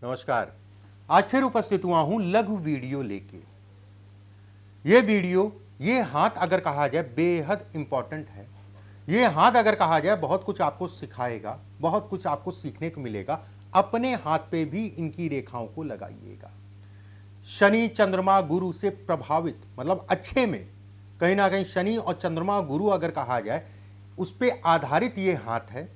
नमस्कार। आज फिर उपस्थित हुआ हूं लघु वीडियो लेके। ये हाथ अगर कहा जाए बेहद इंपॉर्टेंट है। ये हाथ अगर कहा जाए बहुत कुछ आपको सिखाएगा, बहुत कुछ आपको सीखने को मिलेगा। अपने हाथ पे भी इनकी रेखाओं को लगाइएगा। शनि चंद्रमा गुरु से प्रभावित, मतलब अच्छे में, कहीं ना कहीं शनि और चंद्रमा गुरु अगर कहा जाए उस पे आधारित ये हाथ है।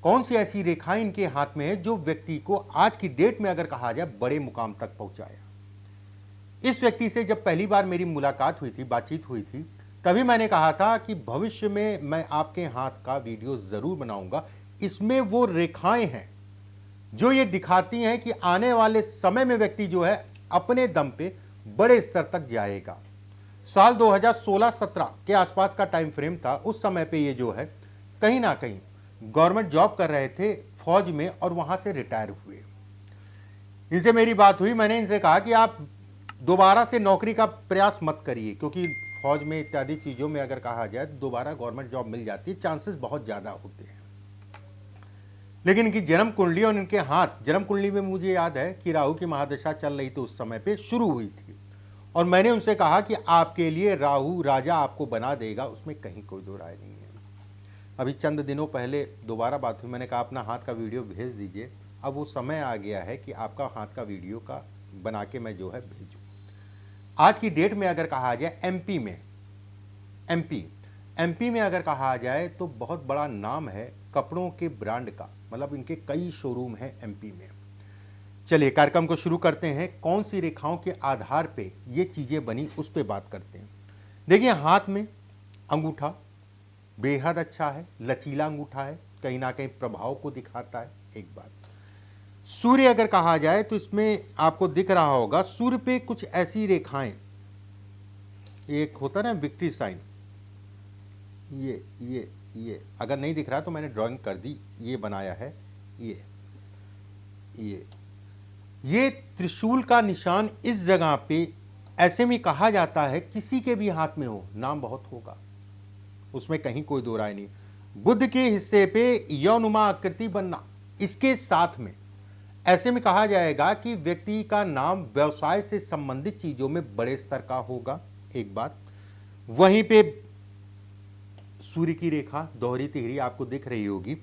कौन सी ऐसी रेखाएं इनके हाथ में है जो व्यक्ति को आज की डेट में अगर कहा जाए बड़े मुकाम तक पहुंचाया। इस व्यक्ति से जब पहली बार मेरी मुलाकात हुई थी, बातचीत हुई थी, तभी मैंने कहा था कि भविष्य में मैं आपके हाथ का वीडियो जरूर बनाऊंगा। इसमें वो रेखाएं हैं जो ये दिखाती हैं कि आने वाले समय में व्यक्ति जो है अपने दम पे बड़े स्तर तक जाएगा। साल 2016-17 के आसपास का टाइम फ्रेम था। उस समय पे ये जो है कहीं ना कहीं गवर्नमेंट जॉब कर रहे थे फौज में और वहां से रिटायर हुए। इनसे मेरी बात हुई, मैंने इनसे कहा कि आप दोबारा से नौकरी का प्रयास मत करिए, क्योंकि फौज में इत्यादि चीज़ों में अगर कहा जाए तो दोबारा गवर्नमेंट जॉब मिल जाती है, चांसेस बहुत ज़्यादा होते हैं। लेकिन इनकी जन्म कुंडली और इनके हाथ, जन्म कुंडली में मुझे याद है कि राहु की महादशा चल रही थी, उस समय पे शुरू हुई थी। और मैंने उनसे कहा कि आपके लिए राहु राजा आपको बना देगा, उसमें कहीं कोई दो राय नहीं है। अभी चंद दिनों पहले दोबारा बात हुई, मैंने कहा अपना हाथ का वीडियो भेज दीजिए। अब वो समय आ गया है कि आपका हाथ का वीडियो का बना के मैं जो है भेजूँ। आज की डेट में अगर कहा जाए एमपी में अगर कहा जाए तो बहुत बड़ा नाम है कपड़ों के ब्रांड का, मतलब इनके कई शोरूम हैं एमपी में। चलिए कार्यक्रम को शुरू करते हैं। कौन सी रेखाओं के आधार पे ये चीज़ें बनी उस पर बात करते हैं। देखिए, हाथ में अंगूठा बेहद अच्छा है, लचीला अंगूठा है, कहीं ना कहीं प्रभाव को दिखाता है। एक बात, सूर्य अगर कहा जाए तो इसमें आपको दिख रहा होगा सूर्य पे कुछ ऐसी रेखाएं, एक होता ना विक्ट्री साइन, ये अगर नहीं दिख रहा तो मैंने ड्राइंग कर दी, ये बनाया है। ये त्रिशूल का निशान इस जगह पे ऐसे में कहा जाता है, किसी के भी हाथ में हो नाम बहुत होगा, उसमें कहीं कोई दो राय नहीं। बुद्ध के हिस्से पे यौनुमा आकृति बनना, इसके साथ में ऐसे में कहा जाएगा कि व्यक्ति का नाम व्यवसाय से संबंधित चीजों में बड़े स्तर का होगा। एक बात, वहीं पे सूर्य की रेखा दोहरी तिहरी आपको दिख रही होगी।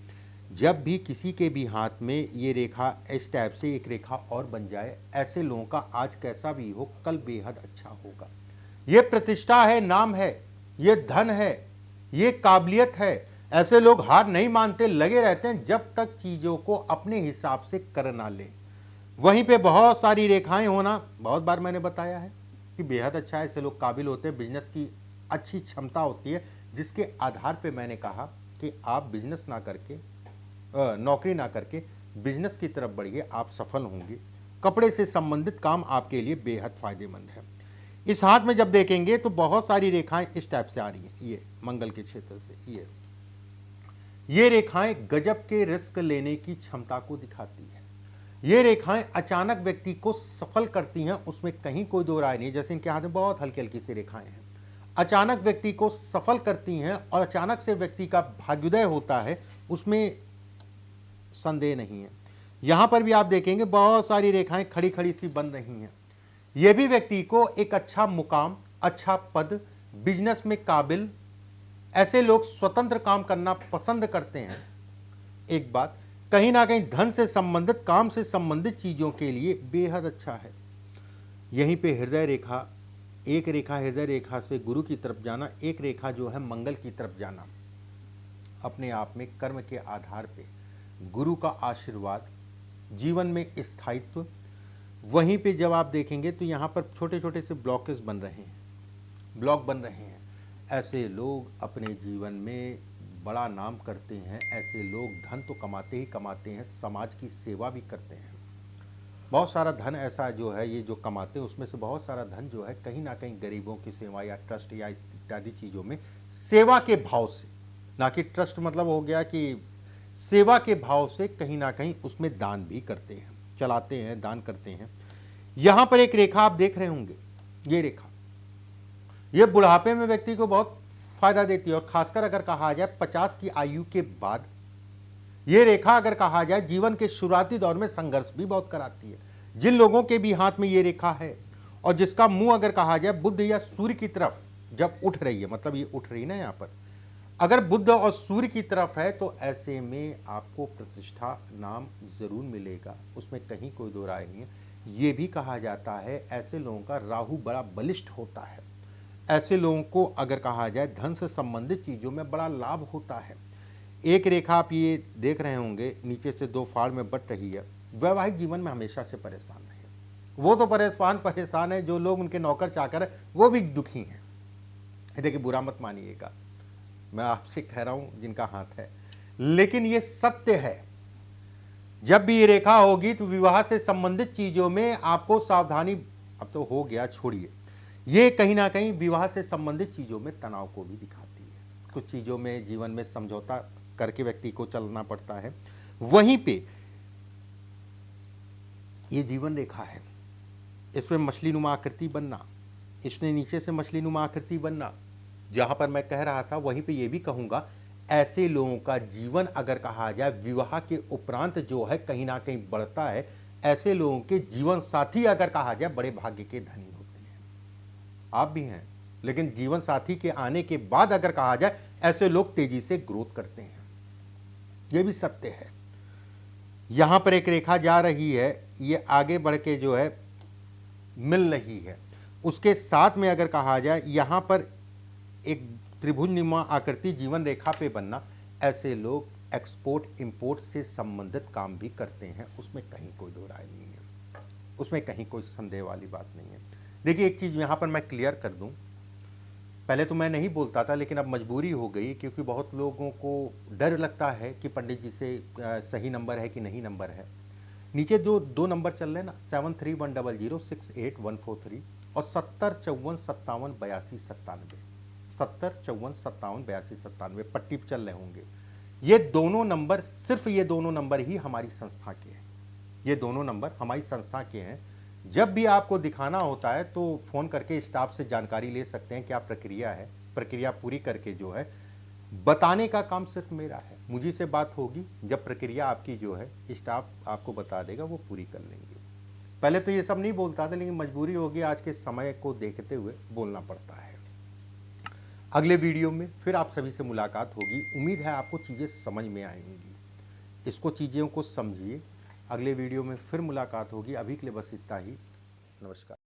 जब भी किसी के भी हाथ में ये रेखा इस टाइप से एक रेखा और बन जाए, ऐसे लोगों का आज कैसा भी हो कल बेहद अच्छा होगा। ये प्रतिष्ठा है, नाम है, ये धन है, ये काबिलियत है। ऐसे लोग हार नहीं मानते, लगे रहते हैं जब तक चीज़ों को अपने हिसाब से कर ना ले। वहीं पे बहुत सारी रेखाएं होना, बहुत बार मैंने बताया है कि बेहद अच्छा है। ऐसे लोग काबिल होते हैं, बिजनेस की अच्छी क्षमता होती है, जिसके आधार पे मैंने कहा कि आप बिजनेस ना करके, नौकरी ना करके बिजनेस की तरफ बढ़िए, आप सफल होंगे। कपड़े से संबंधित काम आपके लिए बेहद फायदेमंद है। इस हाथ में जब देखेंगे तो बहुत सारी रेखाएं इस टाइप से आ रही हैं। ये मंगल के क्षेत्र से ये रेखाएं गजब के रिस्क लेने की क्षमता को दिखाती है। ये रेखाएं अचानक व्यक्ति को सफल करती हैं, उसमें कहीं कोई दो राय नहीं। जैसे इनके हाथ में बहुत हल्की हल्की सी रेखाएं हैं, अचानक व्यक्ति को सफल करती हैं और अचानक से व्यक्ति का भाग्योदय होता है, उसमें संदेह नहीं है। यहां पर भी आप देखेंगे बहुत सारी रेखाएं खड़ी खड़ी सी बन रही हैं। यह भी व्यक्ति को एक अच्छा मुकाम, अच्छा पद, बिजनेस में काबिल, ऐसे लोग स्वतंत्र काम करना पसंद करते हैं। एक बात, कहीं ना कहीं धन से संबंधित, काम से संबंधित चीजों के लिए बेहद अच्छा है। यहीं पे हृदय रेखा, एक रेखा हृदय रेखा से गुरु की तरफ जाना, एक रेखा जो है मंगल की तरफ जाना, अपने आप में कर्म के आधार पे गुरु का आशीर्वाद, जीवन में स्थायित्व। वहीं पे जब आप देखेंगे तो यहाँ पर छोटे छोटे से ब्लॉक बन रहे हैं। ऐसे लोग अपने जीवन में बड़ा नाम करते हैं। ऐसे लोग धन तो कमाते ही कमाते हैं, समाज की सेवा भी करते हैं। बहुत सारा धन ऐसा जो है ये जो कमाते हैं, उसमें से बहुत सारा धन जो है कहीं ना कहीं गरीबों की सेवा या ट्रस्ट या इत्यादि चीज़ों में सेवा के भाव से, ना कि ट्रस्ट मतलब हो गया कि सेवा के भाव से कहीं ना कहीं उसमें दान भी करते हैं, चलाते हैं, दान करते हैं। यहाँ पर एक रेखा आप देख रहे होंगे, ये रेखा ये बुढ़ापे में व्यक्ति को बहुत फायदा देती है, और खासकर अगर कहा जाए 50 की आयु के बाद ये रेखा अगर कहा जाए जीवन के शुरुआती दौर में संघर्ष भी बहुत कराती है। जिन लोगों के भी हाथ में ये रेखा है और जिसका मुंह अगर कहा जाए बुध या सूर्य की तरफ जब उठ रही है, मतलब ये उठ रही ना यहाँ पर, अगर बुध और सूर्य की तरफ है तो ऐसे में आपको प्रतिष्ठा नाम जरूर मिलेगा, उसमें कहीं कोई दो राय नहीं है। ये भी कहा जाता है ऐसे लोगों का राहु बड़ा बलिष्ठ होता है। ऐसे लोगों को अगर कहा जाए धन से संबंधित चीज़ों में बड़ा लाभ होता है। एक रेखा आप ये देख रहे होंगे नीचे से दो फाड़ में बट रही है। वैवाहिक जीवन में हमेशा से परेशान रहे, वो तो परेशान है, जो लोग उनके नौकर चाकर वो भी दुखी हैं। देखिए बुरा मत मानिएगा, मैं आपसे कह रहा हूं जिनका हाथ है, लेकिन ये सत्य है। जब भी ये रेखा होगी तो विवाह से संबंधित चीजों में आपको सावधानी, अब तो हो गया छोड़िए, ये कहीं ना कहीं विवाह से संबंधित चीजों में तनाव को भी दिखाती है। कुछ चीजों में जीवन में समझौता करके व्यक्ति को चलना पड़ता है। वहीं पे ये जीवन रेखा है, इसमें मछली नुमा आकृति बनना, इसने नीचे से मछली नुमा आकृति बनना, जहां पर मैं कह रहा था वहीं पे ये भी कहूंगा ऐसे लोगों का जीवन अगर कहा जाए विवाह के उपरांत जो है कहीं ना कहीं बढ़ता है। ऐसे लोगों के जीवन साथी अगर कहा जाए बड़े भाग्य के धनी होते हैं। आप भी हैं, लेकिन जीवन साथी के आने के बाद अगर कहा जाए ऐसे लोग तेजी से ग्रोथ करते हैं, ये भी सत्य है। यहां पर एक रेखा जा रही है, ये आगे बढ़ के जो है मिल रही है, उसके साथ में अगर कहा जाए यहां पर एक त्रिभुजनुमा आकृति जीवन रेखा पे बनना, ऐसे लोग एक्सपोर्ट इंपोर्ट से संबंधित काम भी करते हैं, उसमें कहीं कोई दो राय नहीं है, उसमें कहीं कोई संदेह वाली बात नहीं है। देखिए एक चीज़ यहाँ पर मैं क्लियर कर दूँ, पहले तो मैं नहीं बोलता था लेकिन अब मजबूरी हो गई, क्योंकि बहुत लोगों को डर लगता है कि पंडित जी से सही नंबर है कि नहीं नंबर है। नीचे जो दो नंबर चल रहे हैं ना 7310068143 और 7054578297, 7054578297 पट्टी चल रहे होंगे। ये दोनों नंबर, सिर्फ ये दोनों नंबर ही हमारी संस्था के हैं, ये दोनों नंबर हमारी संस्था के हैं। जब भी आपको दिखाना होता है तो फ़ोन करके स्टाफ से जानकारी ले सकते हैं क्या प्रक्रिया है, प्रक्रिया पूरी करके जो है बताने का काम सिर्फ मेरा है। मुझे से बात होगी, जब प्रक्रिया आपकी जो है स्टाफ आपको बता देगा, वो पूरी कर लेंगे। पहले तो ये सब नहीं बोलता था, लेकिन मजबूरी होगी, आज के समय को देखते हुए बोलना पड़ता है। अगले वीडियो में फिर आप सभी से मुलाकात होगी, उम्मीद है आपको चीज़ें समझ में आएंगी, इसको चीज़ों को समझिए। अगले वीडियो में फिर मुलाकात होगी, अभी के लिए बस इतना ही, नमस्कार।